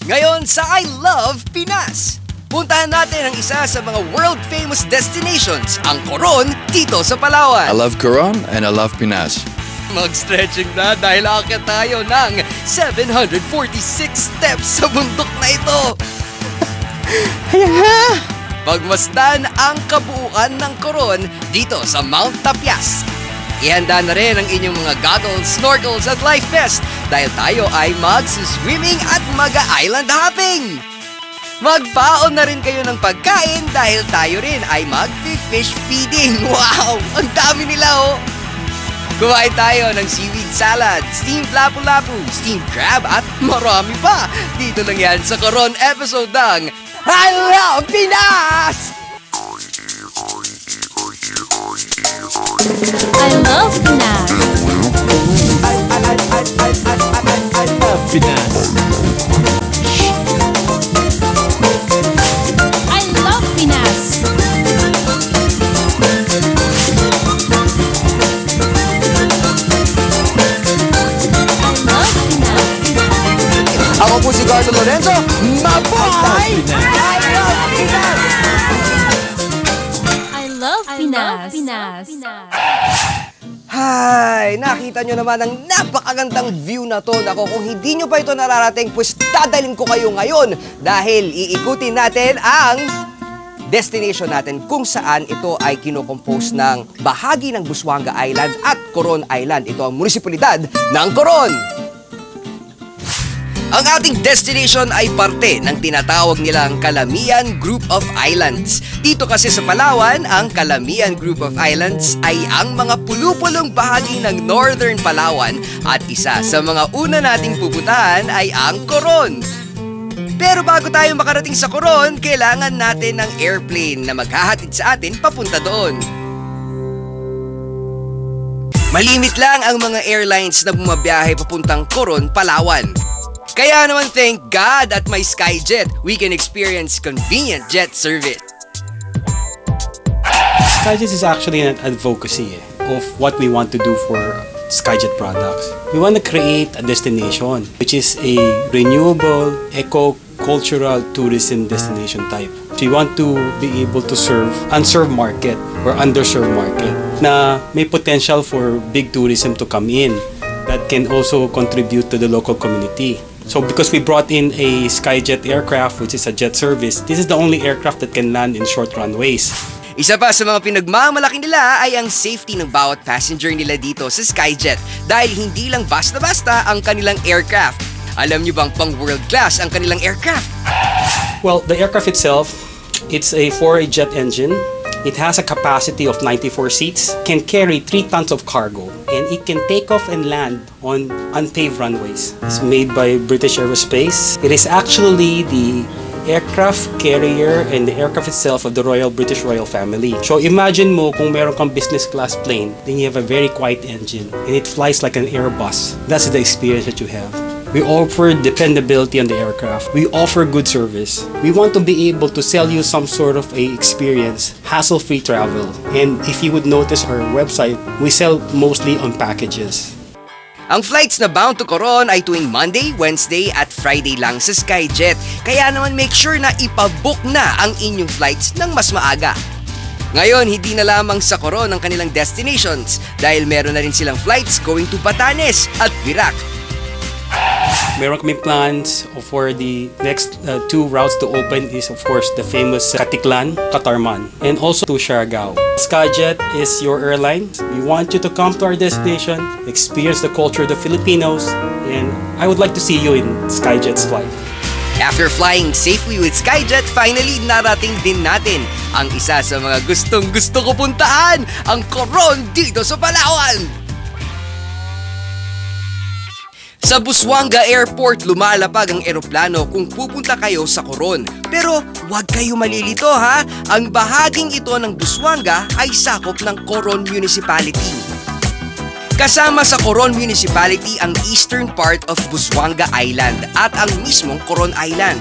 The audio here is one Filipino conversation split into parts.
Ngayon sa I Love Pinas, puntahan natin ang isa sa mga world-famous destinations, ang Coron, dito sa Palawan. I love Coron and I love Pinas. Mag-stretching na dahil aakyat tayo ng 746 steps sa bundok na ito. Pagmasdan ang kabuuan ng Coron dito sa Mount Tapias. Ihanda na rin ang inyong mga goggles, snorkels at life vest dahil tayo ay mag-swimming at mag-island hopping. Magpaon na rin kayo ng pagkain dahil tayo rin ay mag-fish feeding. Wow! Ang dami nila oh! Kumain tayo ng seaweed salad, steamed lapu-lapu, steamed crab at marami pa. Dito lang yan sa Coron episode ng I Love Pinas! I love Pinas. I love Pinas. I love Pinas. I love Pinas. Ako po si Carlo Lorenzo. Mabuhay! I love Pinas. Hay, nakita nyo naman ang napakagandang view na to. Nako, kung hindi nyo pa ito nararating, pues dadalhin ko kayo ngayon dahil iikutin natin ang destination natin kung saan ito ay kinocompose ng bahagi ng Busuanga Island at Coron Island. Ito ang munisipalidad ng Coron. Ang ating destination ay parte ng tinatawag nilang Calamian Group of Islands. Dito kasi sa Palawan, ang Calamian Group of Islands ay ang mga pulupulong bahagi ng Northern Palawan at isa sa mga una nating pupuntahan ay ang Coron. Pero bago tayo makarating sa Coron, kailangan natin ng airplane na maghahatid sa atin papunta doon. Malimit lang ang mga airlines na bumabiyahe papuntang Coron, Palawan. Kaya naman thank God at may Skyjet, we can experience convenient jet service. Skyjet is actually an advocacy of what we want to do for Skyjet products. We want to create a destination which is a renewable, eco-cultural tourism destination type. So we want to be able to serve unserved market or underserved market na may potential for big tourism to come in that can also contribute to the local community. So because we brought in a Skyjet aircraft, which is a jet service, this is the only aircraft that can land in short runways. Isa pa sa mga pinagmamalaki nila ay ang safety ng bawat passenger nila dito sa Skyjet dahil hindi lang basta-basta ang kanilang aircraft. Alam niyo bang pang world class ang kanilang aircraft? Well, the aircraft itself, it's a 4A jet engine. It has a capacity of 94 seats, can carry 3 tons of cargo, and it can take off and land on unpaved runways. It's made by British Aerospace. It is actually the aircraft carrier and the aircraft itself of the British Royal Family. So imagine mo kung meron kang business class plane, then you have a very quiet engine, and it flies like an Airbus. That's the experience that you have. We offer dependability on the aircraft. We offer good service. We want to be able to sell you some sort of a experience, hassle-free travel. And if you would notice our website, we sell mostly on packages. Ang flights na bound to Coron ay tuwing Monday, Wednesday at Friday lang sa Skyjet. Kaya naman make sure na ipabook na ang inyong flights ng mas maaga. Ngayon, hindi na lamang sa Coron ang kanilang destinations dahil meron na rin silang flights going to Batanes at Virac. Meron kami plans for the next 2 routes to open is of course the famous Katiklan, Katarman, and also to Siargao. Skyjet is your airline. We want you to come to our destination, experience the culture of the Filipinos, and I would like to see you in Skyjet's flight. After flying safely with Skyjet, finally narating din natin ang isa sa mga gustong-gusto ko puntaan, ang Coron dito sa Palawan. Sa Busuanga Airport, lumalapag ang eroplano kung pupunta kayo sa Coron. Pero huwag kayo malilito ha, ang bahaging ito ng Busuanga ay sakop ng Coron Municipality. Kasama sa Coron Municipality ang eastern part of Busuanga Island at ang mismong Coron Island.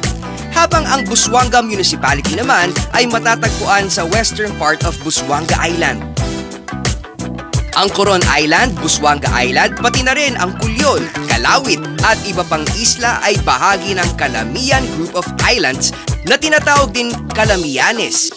Habang ang Busuanga Municipality naman ay matatagpuan sa western part of Busuanga Island. Ang Coron Island, Busuanga Island, pati na rin ang Culion, Calawit at iba pang isla ay bahagi ng Calamian Group of Islands na tinatawag din Calamianes.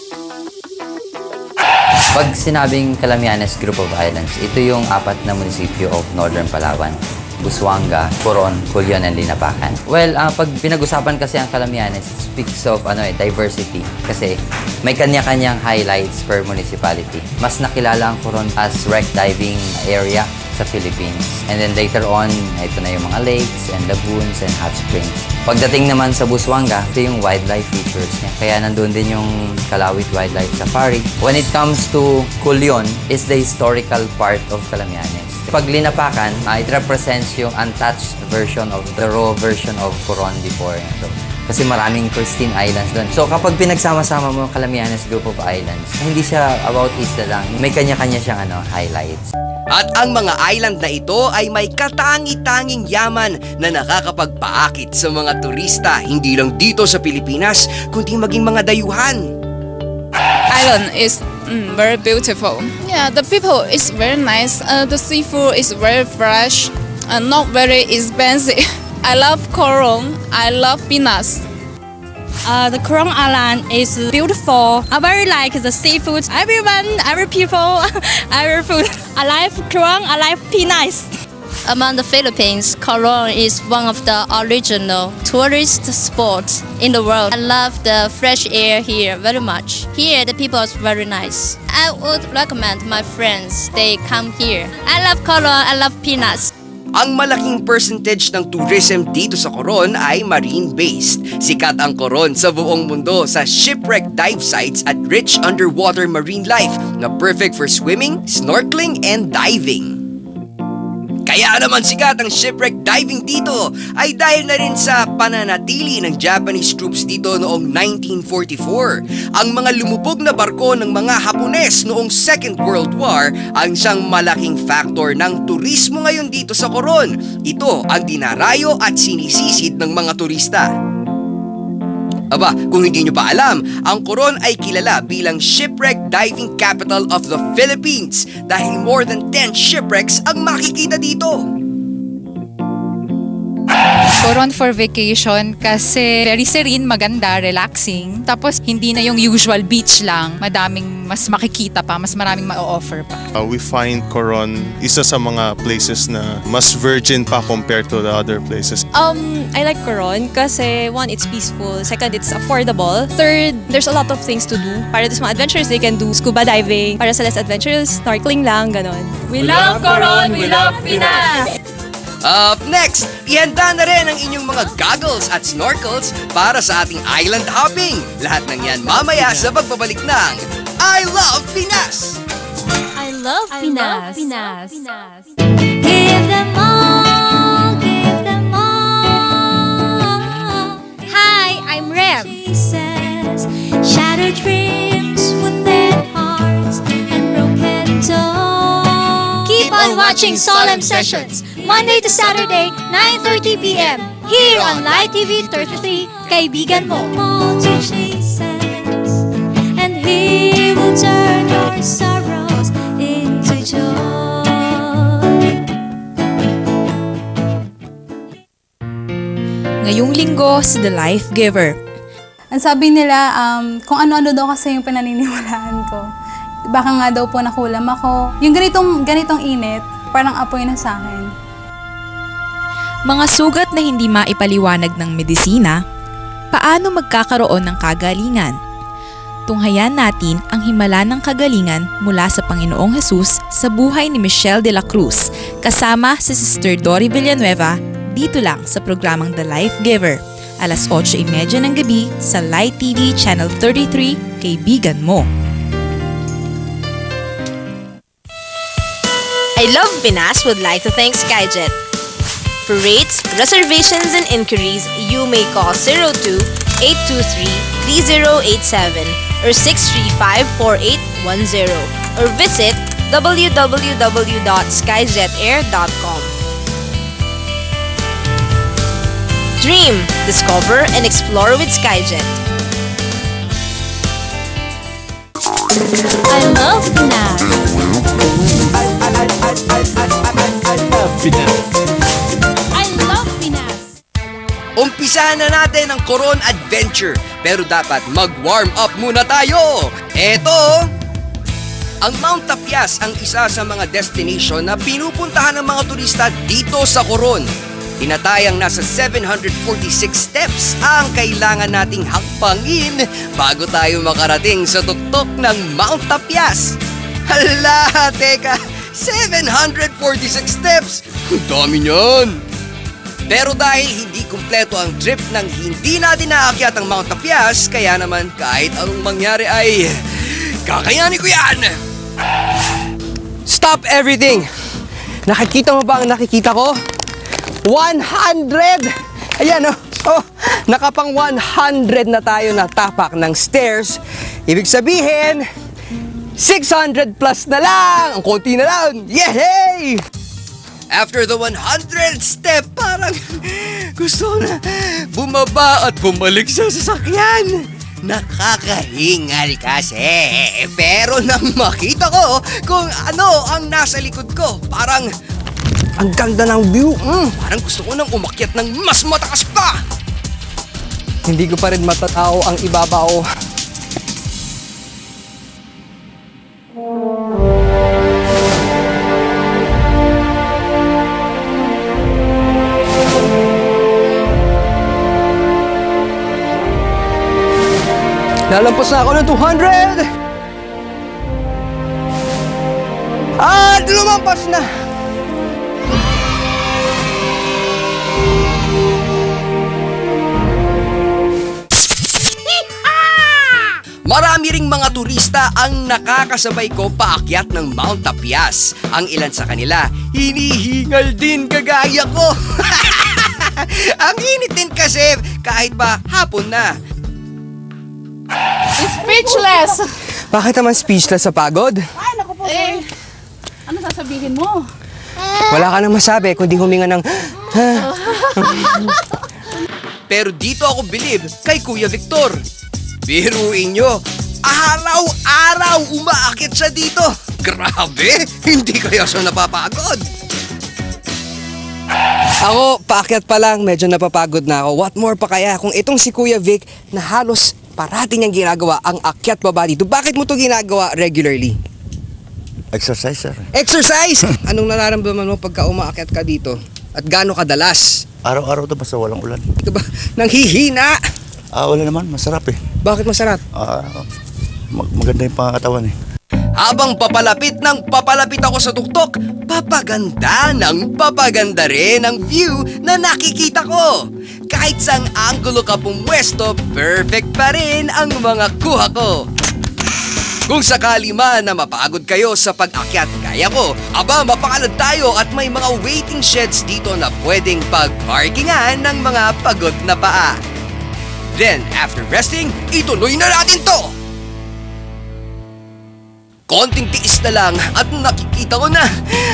Pag sinabing Calamianes Group of Islands, ito yung 4 na munisipyo of Northern Palawan. Busuanga, Coron, Culion, and Linapacan. Well, pag pinag-usapan kasi ang Calamianes, it speaks of diversity kasi may kanya-kanyang highlights per municipality. Mas nakilala ang Coron as wreck diving area sa Philippines. And then later on, ito na yung mga lakes and lagoons and hot springs. Pagdating naman sa Busuanga, ito yung wildlife features niya. Kaya nandun din yung Calawit Wildlife Safari. When it comes to Culion, is the historical part of Calamianes. Pag Linapacan, it represents yung untouched version of the raw version of Coron before. So, kasi maraming pristine islands doon. So kapag pinagsama-sama mo Calamianes Group of Islands, hindi siya about isla lang. May kanya-kanya siyang highlights. At ang mga island na ito ay may katangi-tanging yaman na nakakapagpaakit sa mga turista, hindi lang dito sa Pilipinas, kundi maging mga dayuhan. Island is very beautiful. Yeah, the people is very nice. The seafood is very fresh and not very expensive. I love Coron. I love Pinas. The Coron Island is beautiful. I very like the seafood. Everyone, every people, every food. I like Coron. I like Pinas. Among the Philippines, Coron is one of the original tourist spots in the world. I love the fresh air here very much. Here, the people are very nice. I would recommend my friends they come here. I love Coron. I love Pinas. Ang malaking percentage ng tourism dito sa Coron ay marine-based. Sikat ang Coron sa buong mundo sa shipwreck dive sites at rich underwater marine life na perfect for swimming, snorkeling, and diving. Kaya naman sikat ang shipwreck diving dito ay dahil na rin sa pananatili ng Japanese troops dito noong 1944. Ang mga lumubog na barko ng mga Hapones noong Second World War ang siyang malaking factor ng turismo ngayon dito sa Coron. Ito ang dinarayo at sinisisid ng mga turista. Aba, kung hindi nyo pa alam, ang Coron ay kilala bilang Shipwreck Diving Capital of the Philippines dahil more than 10 shipwrecks ang makikita dito. Coron for vacation kasi very serene, maganda, relaxing. Tapos hindi na yung usual beach lang. Madaming mas makikita pa, mas maraming ma-offer pa. We find Coron isa sa mga places na mas virgin pa compared to the other places. I like Coron kasi one, it's peaceful. Second, it's affordable. Third, there's a lot of things to do. Para sa mga adventures, they can do scuba diving. Para sa less adventurous, snorkeling lang, ganon. We love Coron. We love Pinas. Up next, ihanda na rin ang inyong mga goggles at snorkels para sa ating island hopping. Lahat ng yan mamaya sa pagbabalik ng I Love Pinas! I love Pinas. Give them all, give them all. Hi, I'm Rem. Shattered dreams with their hearts and broken dolls. Keep on watching Solemn Sessions, Monday to Saturday, 9:30 p.m. Here on Live TV 33, Kaibigan Mo. And He will turn your sorrows into joy. Ngayong linggo sa The Life Giver. Ang sabi nila, kung ano-ano daw kasi yung pananiniwalaan ko. Baka nga daw po nakulam ako. Yung ganitong init, parang apoy na sa akin. Mga sugat na hindi maipaliwanag ng medisina, paano magkakaroon ng kagalingan? Tunghayan natin ang himala ng kagalingan mula sa Panginoong Jesus sa buhay ni Michelle de la Cruz, kasama si Sister Dory Villanueva, dito lang sa programang The Life Giver, alas 8:30 ng gabi sa Light TV Channel 33, Kaibigan Mo. I Love Pinas would like to thank Skyjet. For rates, reservations, and inquiries, you may call 02-823-3087 or 635-4810 or visit www.skyjetair.com. Dream, discover, and explore with Skyjet. I love Pinas. I love Pinas. Umpisahan na natin ang Coron Adventure, pero dapat mag-warm up muna tayo. Eto, ang Mount Tapias ang isa sa mga destination na pinupuntahan ng mga turista dito sa Coron. Tinatayang nasa 746 steps ang kailangan nating hakbangin bago tayo makarating sa tuktok ng Mount Tapias. Hala, teka, 746 steps? Ang dami niyan! Pero dahil hindi kumpleto ang trip nang hindi natin naakyat ang Mount Tapias, kaya naman kahit anong mangyari ay kakayanin ko yan! Stop everything! Nakikita mo ba ang nakikita ko? 100! Ayan oh, nakapang 100 na tayo na tapak ng stairs. Ibig sabihin, 600 plus na lang! Ang konti na lang! Yehey! After the 100th step, parang gusto na bumaba at bumalik sa sasakyan. Nakakahingal kasi. Pero nang makita ko kung ano ang nasa likod ko, parang ang ganda ng view. Parang gusto ko nang umakyat ng mas mataas pa. Hindi ko pa rin matatao ang ibabaw. Nalampas na ako ng 200! At lumampas na! Marami ring mga turista ang nakakasabay ko paakyat ng Mount Tapias. Ang ilan sa kanila, hinihingal din kagaya ko. Ang init din kasi kahit pa hapon na. Speechless! Bakit naman speechless sa pagod? Ay, naku po. Ano sasabihin mo? Wala ka nang masabi kundi huminga ng Pero dito ako believe kay Kuya Victor. Biruin nyo, araw-araw umaakit siya dito. Grabe, hindi kaya siya napapagod. Ako, paakyat pa lang, medyo napapagod na ako. What more pa kaya kung itong si Kuya Vic na halos parati niyang ginagawa ang akyat baba dito. Bakit mo to ginagawa regularly? Exercise, sir. Exercise! Anong nararamdaman mo pagka umaakyat ka dito? At gaano kadalas? Araw-araw to basta walang ulan. Ito ba? Nanghihina! Wala naman, masarap eh. Bakit masarap? Maganda yung pangatawan eh. Habang papalapit ako sa tuktok, papaganda rin ang view na nakikita ko. Kahit sang anggulo ka pumwesto, perfect pa rin ang mga kuha ko. Kung sakali man na mapagod kayo sa pag-akyat gaya ko, mapakalad tayo at may mga waiting sheds dito na pwedeng pag-parkingan ng mga pagod na paa. Then, after resting, ituloy na natin to! Konting tiis na lang at nakikita ko na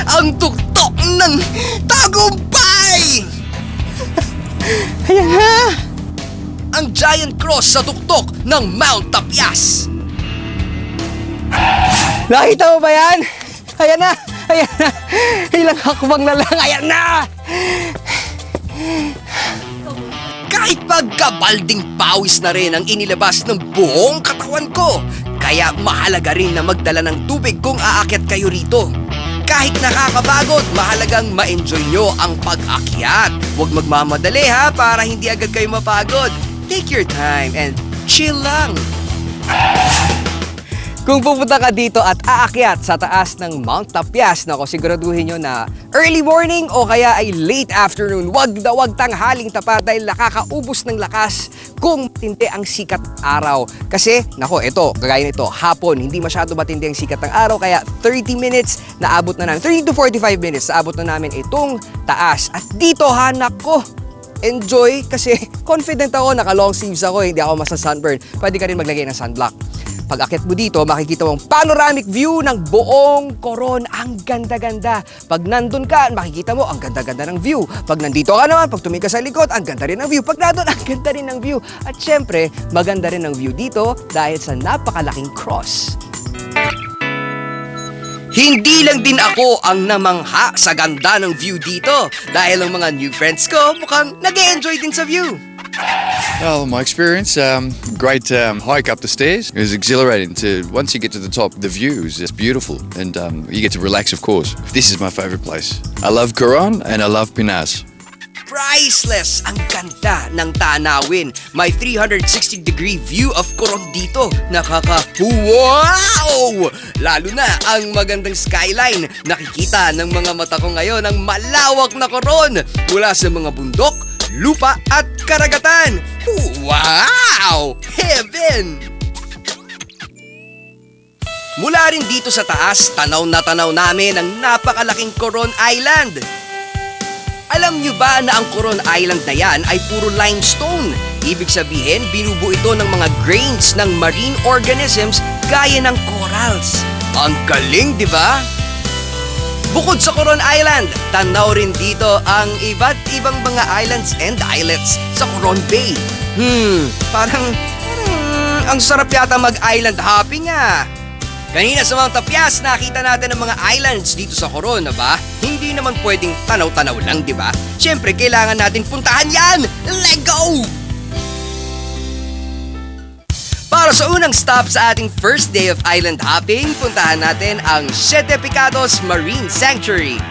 ang tuktok ng tagumpay! Ayan na! Ang giant cross sa tuktok ng Mount Tapias! Nakita mo ba yan? Ayan na! Ayan na! Ilang hakbang na lang! Ayan na! Kahit pagkabalding pawis na rin ang inilabas ng buong katawan ko. Kaya mahalaga rin na magdala ng tubig kung aakyat kayo rito. Kahit nakakapagod, mahalagang ma-enjoy nyo ang pag-akyat. Huwag magmamadali ha para hindi agad kayo mapagod. Take your time and chill lang. Kung pupunta ka dito at aakyat sa taas ng Mount Tapias, nako, siguraduhin nyo na early morning o kaya ay late afternoon. Wag tanghaling tapat dahil nakakaubos ng lakas kung matindi ang sikat araw. Kasi, nako, ito, kagaya nito, hapon, hindi masyado matindi ang sikat ng araw, kaya 30 minutes naabot na namin, 30 to 45 minutes naabot na namin itong taas. At dito, nako, enjoy kasi confident ako, naka long sleeves ako, hindi ako masa-sunburn. Pwede ka rin maglagay ng sunblock. Pag akyat mo dito, makikita mong panoramic view ng buong Coron. Ang ganda-ganda. Pag nandun ka, makikita mo, ang ganda-ganda ng view. Pag nandito ka naman, pag tumingin ka sa likod, ang ganda rin ng view. Pag nandun, ang ganda rin ng view. At syempre, maganda rin ang view dito dahil sa napakalaking cross. Hindi lang din ako ang namangha sa ganda ng view dito dahil ang mga new friends ko mukhang nag-e-enjoy din sa view. Well, my experience, great hike up the stairs. It was exhilarating. Once you get to the top, the view is just beautiful, and you get to relax, of course. This is my favorite place. I love Coron and I love Pinas. Priceless! Ang ganda ng tanawin. May 360-degree view of Coron dito. Nakaka-wow! Lalo na ang magandang skyline. Nakikita ng mga mata ko ngayon ang malawak na Coron mula sa mga bundok, lupa at karagatan. Wow! Heaven! Mula rin dito sa taas, tanaw na tanaw namin ang napakalaking Coron Island. Alam nyo ba na ang Coron Island na yan ay puro limestone? Ibig sabihin, binubuo ito ng mga grains ng marine organisms gaya ng corals. Ang galing, di ba? Bukod sa Coron Island, tanaw rin dito ang iba't ibang mga islands and islets sa Coron Bay. Parang ang sarap yata mag-island hopping ah. Kanina sa Mount Tapias, nakita natin ang mga islands dito sa Coron, ba? Hindi naman pwedeng tanaw-tanaw lang, di ba? Siyempre, kailangan natin puntahan yan! Let's go! Para sa unang stop sa ating first day of island hopping, puntahan natin ang Siete Picados Marine Sanctuary.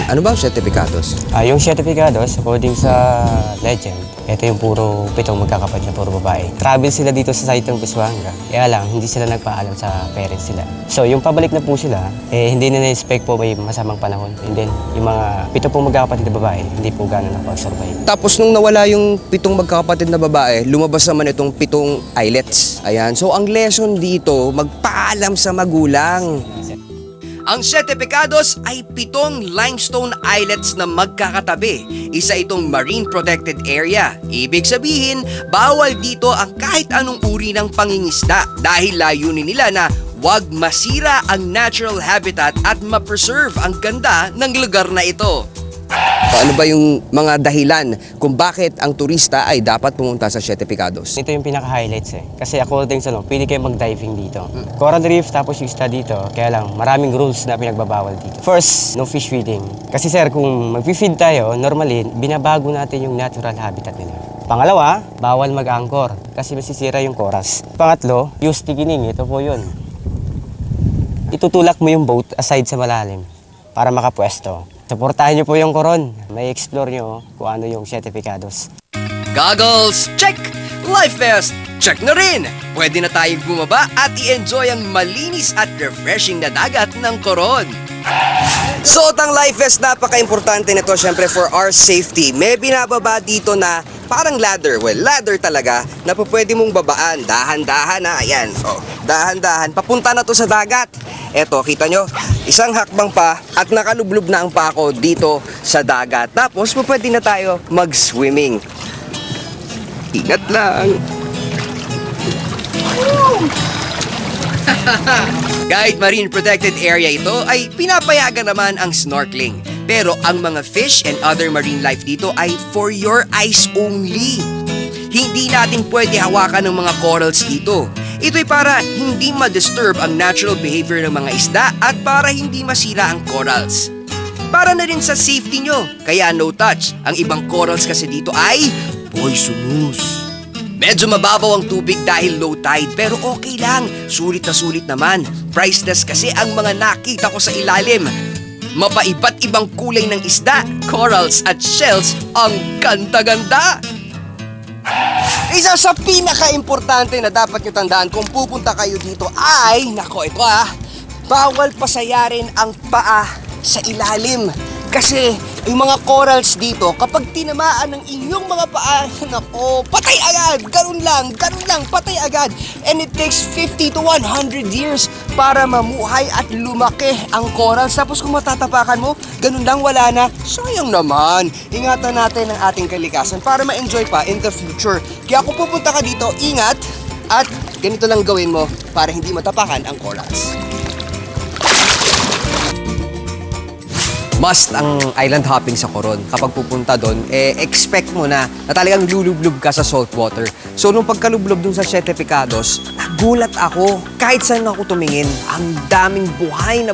Ano ba ang Siete Picados? Yung Siete Picados, according sa legend, ito yung puro 7 magkakapatid na puro babae. Travel sila dito sa site ng Busuanga. Kaya lang, hindi sila nagpaalam sa parents sila. So, yung pabalik na po sila, hindi na na-expect po may masamang panahon. And then, yung mga 7 magkakapatid na babae, hindi po gano'n nakapag-survive. Tapos nung nawala yung 7 magkakapatid na babae, lumabas naman itong 7 islets. Ayan. So, ang lesson dito, magpaalam sa magulang. Ang Siete Picados ay 7 limestone islets na magkakatabi. Isa itong marine protected area. Ibig sabihin, bawal dito ang kahit anong uri ng pangingisda dahil layunin nila na huwag masira ang natural habitat at ma-preserve ang ganda ng lugar na ito. Ano ba yung mga dahilan kung bakit ang turista ay dapat pumunta sa Siete Picados? Ito yung pinaka-highlights Kasi according sa pwede kayo mag-diving dito. Coral Reef tapos yung isda dito, kaya lang maraming rules na pinagbabawal dito. First, no fish feeding. Kasi sir, kung mag-feed tayo, normally, binabago natin yung natural habitat nila. Pangalawa, bawal mag-anchor kasi masisira yung corals. Pangatlo, use tiginin. Ito po yun. Itutulak mo yung boat aside sa malalim para makapwesto. Suportahan niyo po yung Coron. May explore niyo kung ano yung Siete Picados. Goggles, check! Life vest, check na rin! Pwede na tayong bumaba at i-enjoy ang malinis at refreshing na dagat ng Coron. Suot ang life vest, napaka-importante nito syempre for our safety. May binababa dito na parang ladder. Well, ladder talaga na po pwede mong babaan. Dahan-dahan na, ayan. Oh, dahan-dahan. Papunta na to sa dagat. Eto, kita nyo, isang hakbang pa at nakalublob na ang pako dito sa dagat. Tapos, pwede na tayo mag-swimming. Ingat lang. Kahit marine protected area ito, ay pinapayagan naman ang snorkeling. Pero ang mga fish and other marine life dito ay for your eyes only. Hindi natin pwede hawakan ng mga corals dito. Ito'y para hindi ma-disturb ang natural behavior ng mga isda at para hindi masira ang corals. Para na rin sa safety nyo, kaya no touch. Ang ibang corals kasi dito ay poisonous. Medyo mababaw ang tubig dahil low tide pero okay lang, sulit na sulit naman. Priceless kasi ang mga nakita ko sa ilalim. Mapaiba't ibang kulay ng isda, corals at shells, ang ganda-ganda! Isa sa pinaka-importante na dapat nyo tandaan kung pupunta kayo dito ay, nako ito bawal pasayarin ang paa sa ilalim. Kasi yung mga corals dito, kapag tinamaan ng inyong mga paa, nako, patay agad! Ganun lang, patay agad. And it takes 50 to 100 years para mamuhay at lumaki ang corals. Tapos kung matatapakan mo, ganun lang, wala na. Sayang naman. Ingatan natin ang ating kalikasan para ma-enjoy pa in the future. Kaya kung pupunta ka dito, ingat at ganito lang gawin mo para hindi matapakan ang corals. must ang island hopping sa Coron. Kapag pupunta doon, expect mo na talagang lulublob ka sa salt water. So, nung pagkalublob dun sa Siete Pecados, nagulat ako. Kahit saan ako tumingin, ang daming buhay na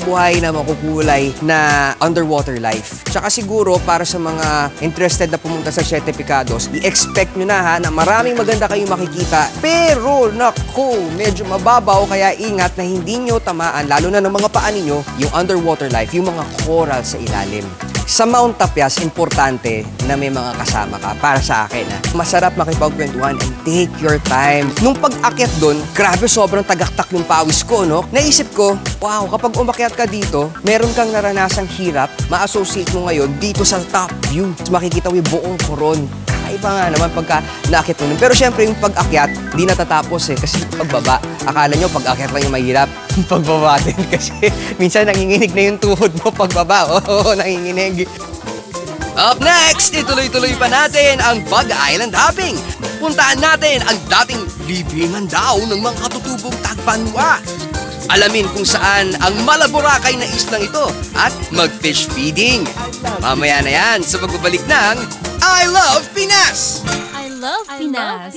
makukulay na underwater life. Tsaka siguro, para sa mga interested na pumunta sa Siete Pecados, i-expect nyo na ha, na maraming maganda kayong makikita. Pero, naku, medyo mababaw, kaya ingat na hindi nyo tamaan, lalo na ng mga paa ninyo, yung underwater life, yung mga coral sa ilalim. Sa Mount Tapias, importante na may mga kasama ka. Para sa akin, masarap makipagkwentuhan and take your time. Nung pag-akyat doon, grabe, sobrang tagaktak yung pawis ko, no? Naisip ko, wow, kapag umakyat ka dito, meron kang naranasang hirap, ma-associate mo ngayon dito sa top view. Makikita mo yung buong Coron. Iba nga naman pagka naakit mo nun. Pero syempre yung pag-akyat, di natatapos kasi pagbaba. Akala nyo pag-akyat lang yung mahirap. Pagbaba din kasi minsan nanginginig na yung tuhod mo pagbaba. Oo, nanginginig. Up next, ituloy-tuloy pa natin ang pag-island hopping. Puntaan natin ang dating libingan daw ng mga katutubong tagbanwa. Alamin kung saan ang malaborakay na islang ito at mag-fish feeding. Mamaya na yan sa pagbabalik ng I Love Pinas! I love Pinas.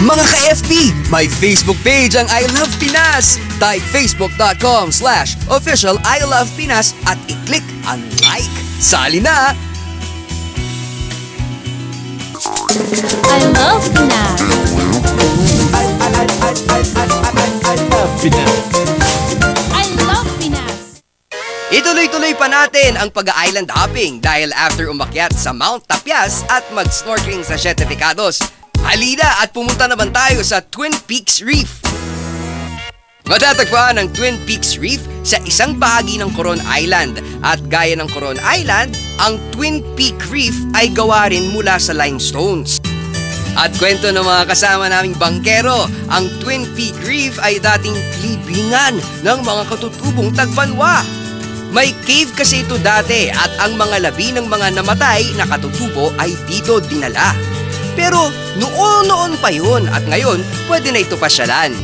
Mga ka-FB, may Facebook page ang I Love Pinas. Type facebook.com/official I Love Pinas at i-click ang like. Sali na! I love Pinas. I love Pinas. Ituloy-tuloy pa natin ang pag-island hopping dahil after umakyat sa Mount Tapias at mag-snorkeling sa Siete Pecados, halina at pumunta naman tayo sa Twin Peaks Reef. Matatagpuan ang Twin Peaks Reef sa isang bahagi ng Coron Island at gaya ng Coron Island, ang Twin Peak Reef ay gawa rin mula sa limestones. At kwento ng mga kasama naming bangkero, ang Twin Peak Reef ay dating libingan ng mga katutubong tagbanwa. May cave kasi ito dati at ang mga labi ng mga namatay na katutubo ay dito dinala. Pero noon pa yun at ngayon pwede na ito pasyalan.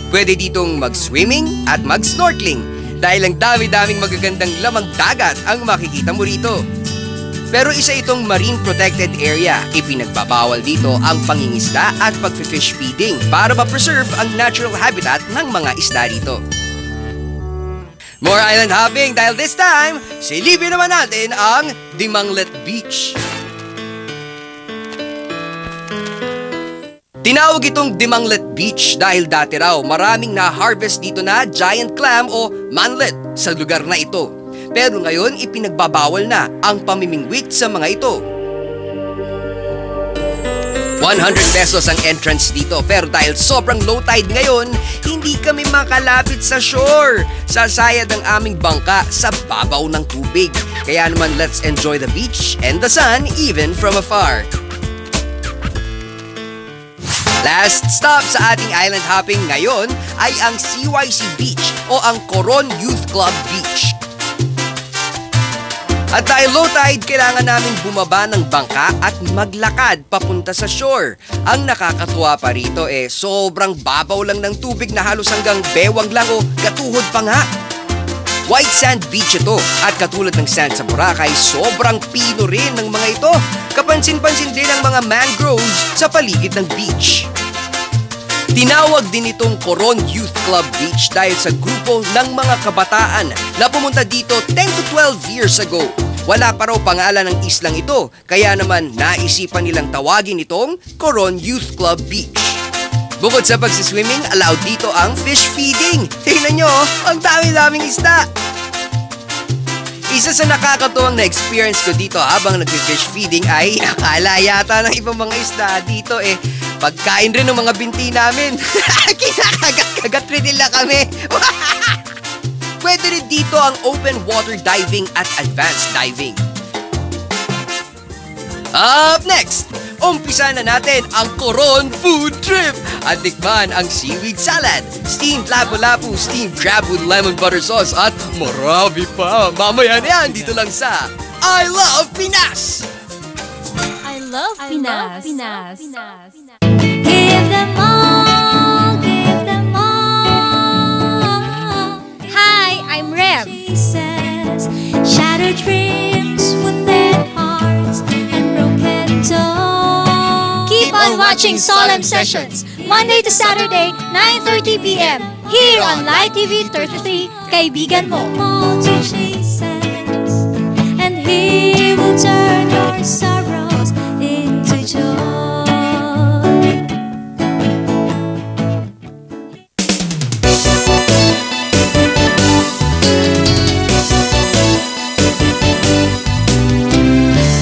Pwede ditong mag-swimming at mag-snorkeling dahil ang dami-daming magagandang lamang dagat ang makikita mo rito. Pero isa itong marine protected area. Ipinagbabawal dito ang pangingisda at pag-fish feeding para ma-preserve ang natural habitat ng mga isda rito. More island hopping dahil this time, silipin naman natin ang Dimanglet Beach. Tinawag itong Dimanglet Beach dahil dati raw maraming na-harvest dito na giant clam o manlet sa lugar na ito. Pero ngayon ipinagbabawal na ang pamimingwit sa mga ito. 100 pesos ang entrance dito pero dahil sobrang low tide ngayon, hindi kami makalapit sa shore. Sasayad ang aming bangka sa babaw ng tubig. Kaya naman let's enjoy the beach and the sun even from afar. Last stop sa ating island hopping ngayon ay ang CYC Beach o ang Coron Youth Club Beach. At dahil low tide, kailangan namin bumaba ng bangka at maglakad papunta sa shore. Ang nakakatuwa pa rito sobrang babaw lang ng tubig na halos hanggang bewang lang o gatuhod pa nga. White sand beach ito at katulad ng sand sa Boracay, sobrang pino rin ng mga ito. Kapansin-pansin din ang mga mangroves sa paligid ng beach. Tinawag din itong Coron Youth Club Beach dahil sa grupo ng mga kabataan na pumunta dito 10 to 12 years ago. Wala pa raw pangalan ng islang ito, kaya naman naisipan nilang tawagin itong Coron Youth Club Beach. Bukod sa pagsiswimming, allowed dito ang fish feeding. Tingnan nyo, ang dami-daming isda. Isa sa nakakatuwang na experience ko dito habang nag-fish feeding ay akala yata ng ibang mga isda dito pagkain rin ng mga binti namin. Kinakagat-kagat rin nila kami. Pwede rin dito ang open water diving at advanced diving. Up next, umpisa na natin ang Coron Food Trip at tikman ang seaweed salad, steamed lapu-lapu, steamed crab with lemon butter sauce at marami pa. Mamaya na yan dito lang sa I Love Pinas! I love Pinas. Give them all, give them all. Hi, I'm Rem. Shattered dreams with their hearts and broken dolls. Keep on watching Solemn Sessions, Monday to Saturday, 9:30 p.m. here on Live TV 33, Kaibigan Mo. And he will turn your sorrows into joy.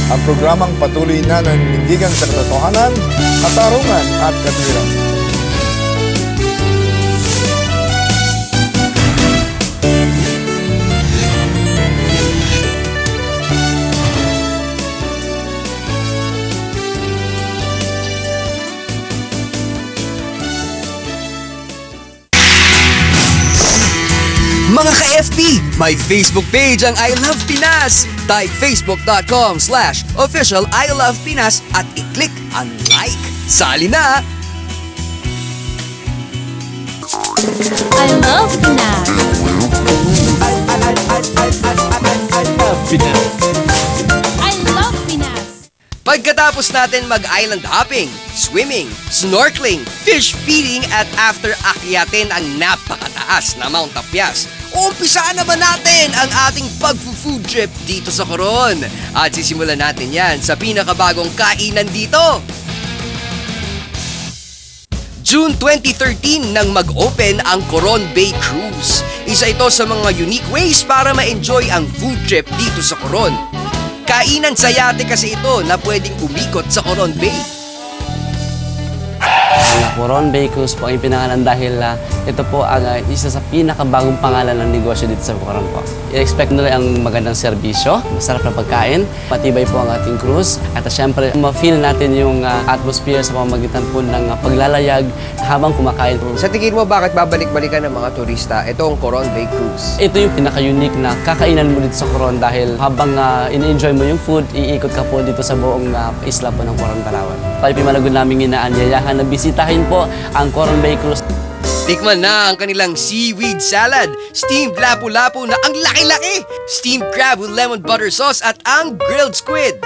Ang programang patuloy na nanindigan sa katotohanan, katarungan at katwiran. Mga ka-FB, may Facebook page ang I Love Pinas. Type facebook.com/official I Love Pinas at i-click ang like. Sali na! I love Pinas. I love Pinas. I love Pinas. Pagkatapos natin mag-island hopping, swimming, snorkeling, fish feeding at after akyatin ang napakataas na Mount Tapias, umpisaan naman natin ang ating pag-food trip dito sa Coron. At sisimulan natin yan sa pinakabagong kainan dito. June 2013 nang mag-open ang Coron Bay Cruise. Isa ito sa mga unique ways para ma-enjoy ang food trip dito sa Coron. Kainan sa yate kasi ito na pwedeng umikot sa Coron Bay. Coron Bay Cruise po ay pinangalan dahil ito po ang isa sa pinakabagong pangalan ng negosyo dito sa Coron po. I-expect nila ang magandang serbisyo, masarap na pagkain, matibay po ang ating cruise, at syempre ma-feel natin yung atmosphere sa pamamagitan po ng paglalayag habang kumakain po. Sa tingin mo, bakit babalik-balikan ng mga turista itong Coron Bay Cruise? Ito yung pinaka-unique na kakainan mo dito sa Coron dahil habang in-enjoy mo yung food, iikot ka po dito sa buong isla po ng Coron, Palawan. Tayo pimalagon namin inaanyayahan na bisitahin po ang Coron Bay Cruise. Tikman na ang kanilang seaweed salad, steamed lapu-lapu na ang laki-laki, steamed crab with lemon butter sauce at ang grilled squid.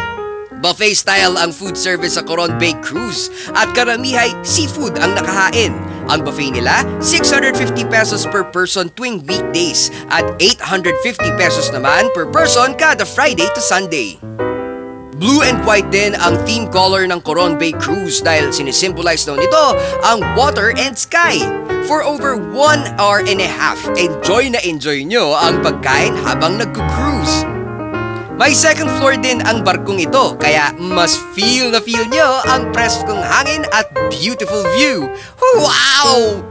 Buffet style ang food service sa Coron Bay Cruise at karamihay seafood ang nakahain. Ang buffet nila, 650 pesos per person tuwing weekdays at 850 pesos naman per person kada Friday to Sunday. Blue and white din ang theme color ng Coron Bay Cruise dahil sinisimbolize daw nito ang water and sky. For over 1 hour and a half, enjoy na enjoy nyo ang pagkain habang nagku-cruise. May second floor din ang barkong ito, kaya mas feel na feel nyo ang preskong hangin at beautiful view. Wow!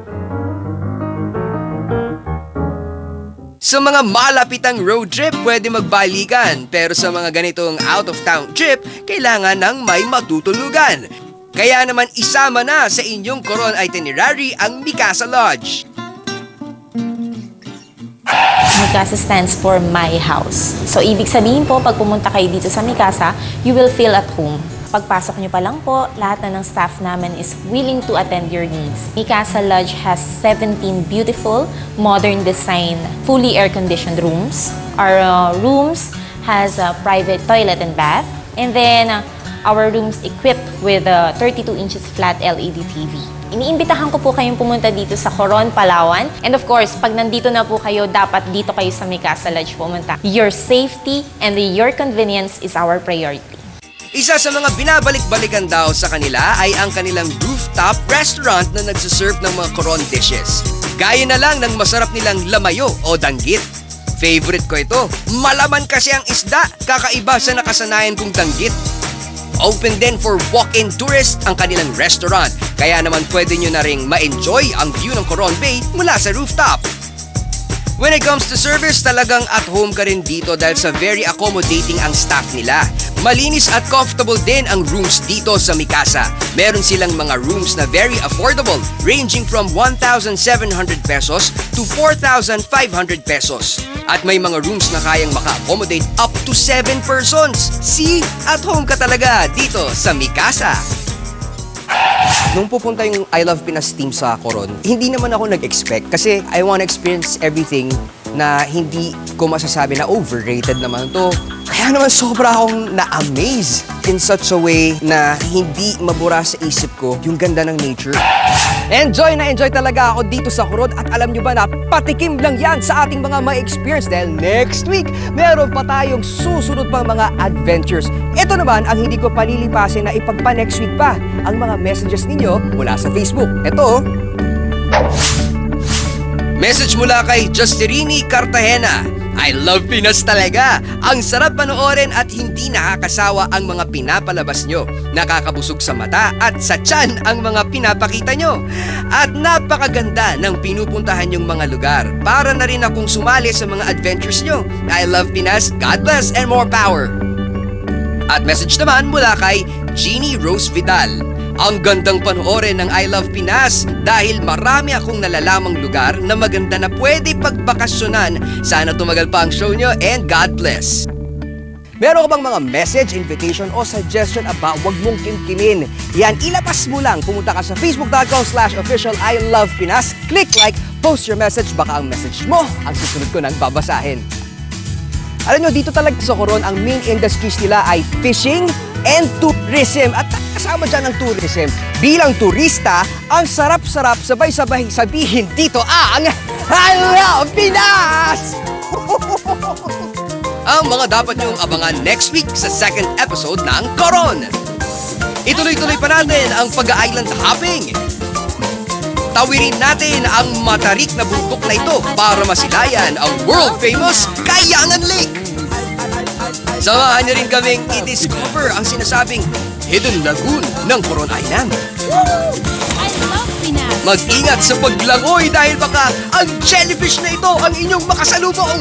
Sa mga malapitang road trip, pwede magbalikan. Pero sa mga ganitong out-of-town trip, kailangan ng may matutulugan. Kaya naman isama na sa inyong Coron itinerary ang Mikasa Lodge. Mikasa stands for My House. So, ibig sabihin po, pag pumunta kayo dito sa Mikasa, you will feel at home. Pagpasok nyo pa lang po, lahat na ng staff namin is willing to attend your needs. Mikasa Lodge has 17 beautiful, modern design, fully air-conditioned rooms. Our rooms has a private toilet and bath. And then, our rooms equipped with a 32 inches flat LED TV. Iniimbitahan ko po kayong pumunta dito sa Coron, Palawan. And of course, pag nandito na po kayo, dapat dito kayo sa Mikasa Lodge pumunta. Your safety and your convenience is our priority. Isa sa mga binabalik-balikan daw sa kanila ay ang kanilang rooftop restaurant na nagsaserve ng mga Coron dishes. Gaya na lang ng masarap nilang lamayo o danggit. Favorite ko ito. Malaman kasi ang isda, kakaiba sa nakasanayan kong danggit. Open din for walk-in tourists ang kanilang restaurant, kaya naman pwede nyo na ring ma-enjoy ang view ng Coron Bay mula sa rooftop. When it comes to service, talagang at home ka rin dito dahil sa very accommodating ang staff nila. Malinis at comfortable din ang rooms dito sa Mikasa. Meron silang mga rooms na very affordable, ranging from 1,700 pesos to 4,500 pesos. At may mga rooms na kayang maka-accommodate up to 7 persons. See, at home ka talaga dito sa Mikasa. Nung pupunta yung I Love Pinas team sa Coron, hindi naman ako nag-expect kasi I want to experience everything na hindi ko masasabi na overrated naman to. Kaya naman sobra akong na-amaze in such a way na hindi mabura sa isip ko yung ganda ng nature. Enjoy na enjoy talaga ako dito sa Coron at alam nyo ba na patikim lang yan sa ating mga may experience dahil next week meron pa tayong susunod pang mga adventures. Ito naman ang hindi ko palilipasin na ipagpa next week pa ang mga messages ninyo mula sa Facebook. Ito. Message mula kay Justerini Cartagena. I love Pinas talaga. Ang sarap panoorin at hindi nakakasawa ang mga pinapalabas nyo. Nakakabusog sa mata at sa tiyan ang mga pinapakita nyo. At napakaganda ng pinupuntahan yung mga lugar. Para na rin akong sumali sa mga adventures nyo. I love Pinas, God bless and more power. At message naman mula kay Jeannie Rose Vidal. Ang gandang panoorin ng I Love Pinas dahil marami akong nalalamang lugar na maganda na pwede pagbakasyonan. Sana tumagal pa ang show nyo and God bless. Meron ka bang mga message, invitation o suggestion about wag mong kimkimin? Yan, ilapas mo lang. Pumunta ka sa facebook.com/official I Love Pinas. Click like, post your message. Baka ang message mo ang susunod ko nang babasahin. Alam nyo, dito talaga sa Coron, ang main industries nila ay fishing and tourism. At kasama dyan ang tourism. Bilang turista, ang sarap-sarap sabay-sabay sabihin dito ang I Love Pinas! Ang mga dapat niyong abangan next week sa second episode ng Coron. Ituloy-tuloy pa natin ang pag-island hopping. Tawirin natin ang matarik na bundok na ito para masilayan ang world-famous Kayangan Lake. Samahan niyo rin kaming i-discover ang sinasabing Hidden Lagoon ng Coron Island. Mag-ingat sa paglangoy dahil baka ang jellyfish na ito ang inyong makasalubong.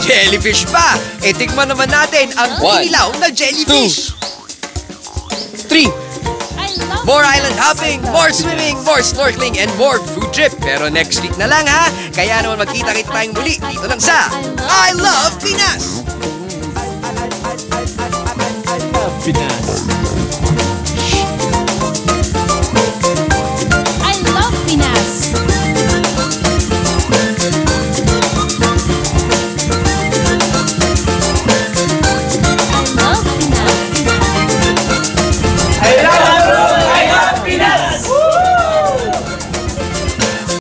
Jellyfish pa! E tikman naman natin ang inilaw na jellyfish. 3. More island hopping, more swimming, more snorkeling, and more food trip. Pero next week na lang ha. Kaya naman magkita-kita tayong muli dito lang sa I Love Pinas! Pinas.